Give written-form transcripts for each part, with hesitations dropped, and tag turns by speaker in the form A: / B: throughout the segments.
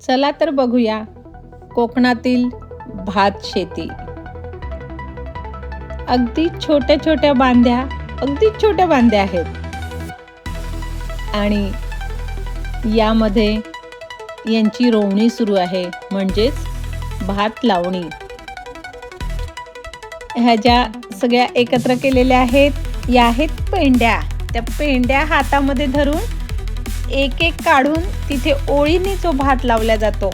A: चला तर बघूया कोकणातील भात शेती. अगदी छोट्या छोट्या बांध्या आहेत आणि यामध्ये यांची रोवणी सुरू आहे, म्हणजेच भात लावणी. ह्या ज्या सगळ्या एकत्र केलेल्या आहेत या आहेत पेंड्या. त्या पेंड्या हातामध्ये धरून एक एक काढून तिथे ओळीने जो भात लावला जातो,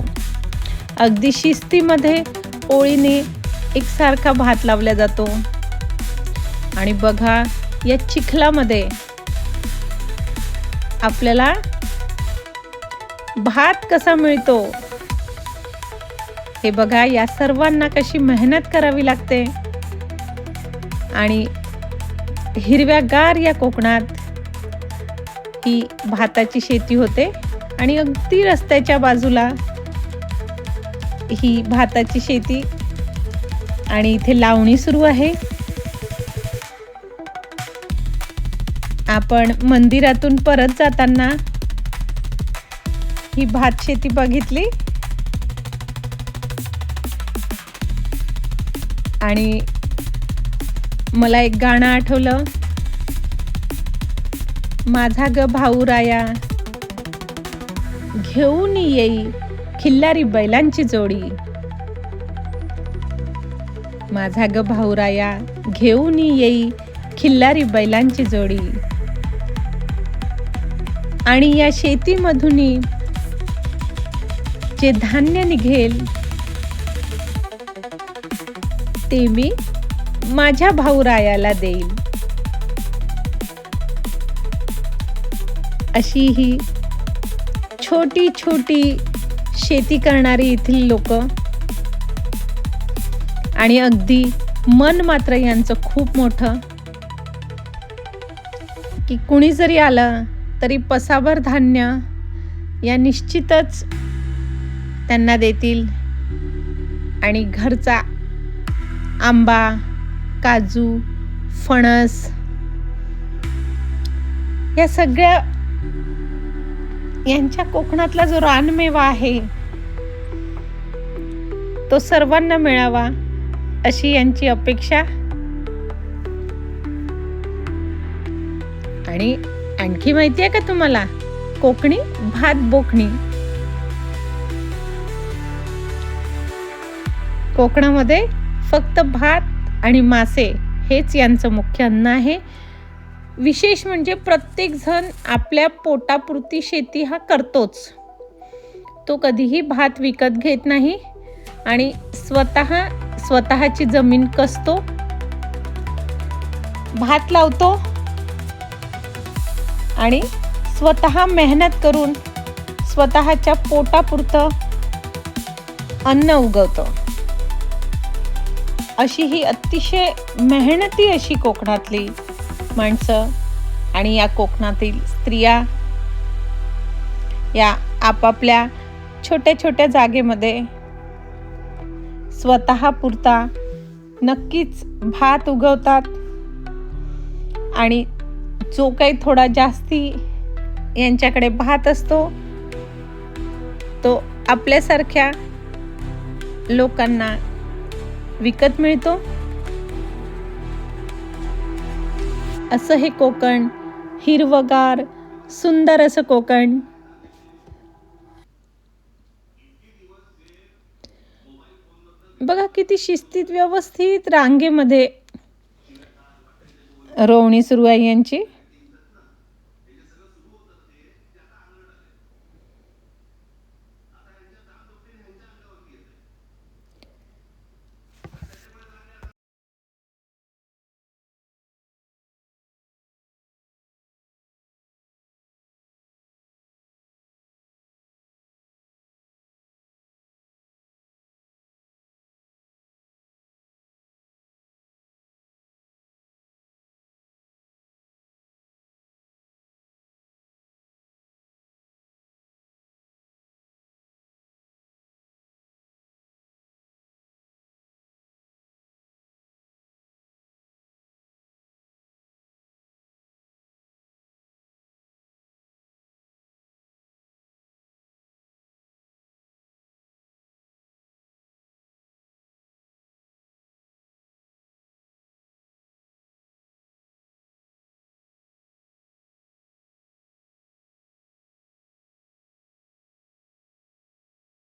A: अगदी शिस्तीमध्ये ओळीने एकसारखा भात लावला जातो. आणि बघा या चिखलामध्ये आपल्याला भात कसा मिळतो हे बघा. या सर्वांना कशी मेहनत करावी लागते. आणि हिरव्यागार या कोकणात ही भाताची शेती होते आणि अगदी रस्त्याच्या बाजूला ही भाताची शेती आणि इथे लावणी सुरू आहे. आपण मंदिरातून परत जाताना ही भात शेती बघितली आणि मला एक गाणं आठवलं. माझा ग भाऊराया घेऊन येई खिल्लारी बैलांची जोडी. माझा ग भाऊराया घेऊन येई खिल्लारी बैलांची जोडी. आणि या शेतीमधून जे धान्य निघेल ते मी माझ्या भाऊरायाला देईल. अशी ही छोटी छोटी शेती करणारी येथील लोक. आणि अगदी मन मात्र यांचं खूप मोठं की कुणी जरी आलं तरी पसाभर धान्य या निश्चितच त्यांना देतील. आणि घरचा आंबा, काजू, फणस या सगळ्या यांच्या कोकणातला जो रानमेवा आहे तो सर्वांना मिळावा अशी यांची अपेक्षा. आणि आणखी माहिती आहे का तुम्हाला, कोकणी भात बोकणी. कोकणामध्ये फक्त भात आणि मासे हेच यांचं मुख्य अन्न आहे. विशेष म्हणजे प्रत्येक जण आपल्या पोटापुरती शेती हा करतोच. तो कधीही भात विकत घेत नाही आणि स्वतःची जमीन कसतो, भात लावतो आणि स्वतः मेहनत करून स्वतःच्या पोटापुरतं अन्न उगवतो. अशी ही अतिशय मेहनती अशी कोकणातली माणसं आणि या कोकणातील स्त्रिया या आपापल्या छोट्या छोट्या जागेमध्ये स्वतः पुरता नक्कीच भात उगवतात. आणि जो काही थोडा जास्ती यांच्याकडे भात असतो तो आपल्यासारख्या लोकांना विकत मिळतो. असं हे कोकण, हिरवगार सुंदर असं कोकण. बघा किती शिस्तीत व्यवस्थित रांगेमध्ये रोवणी सुरू आहे यांची.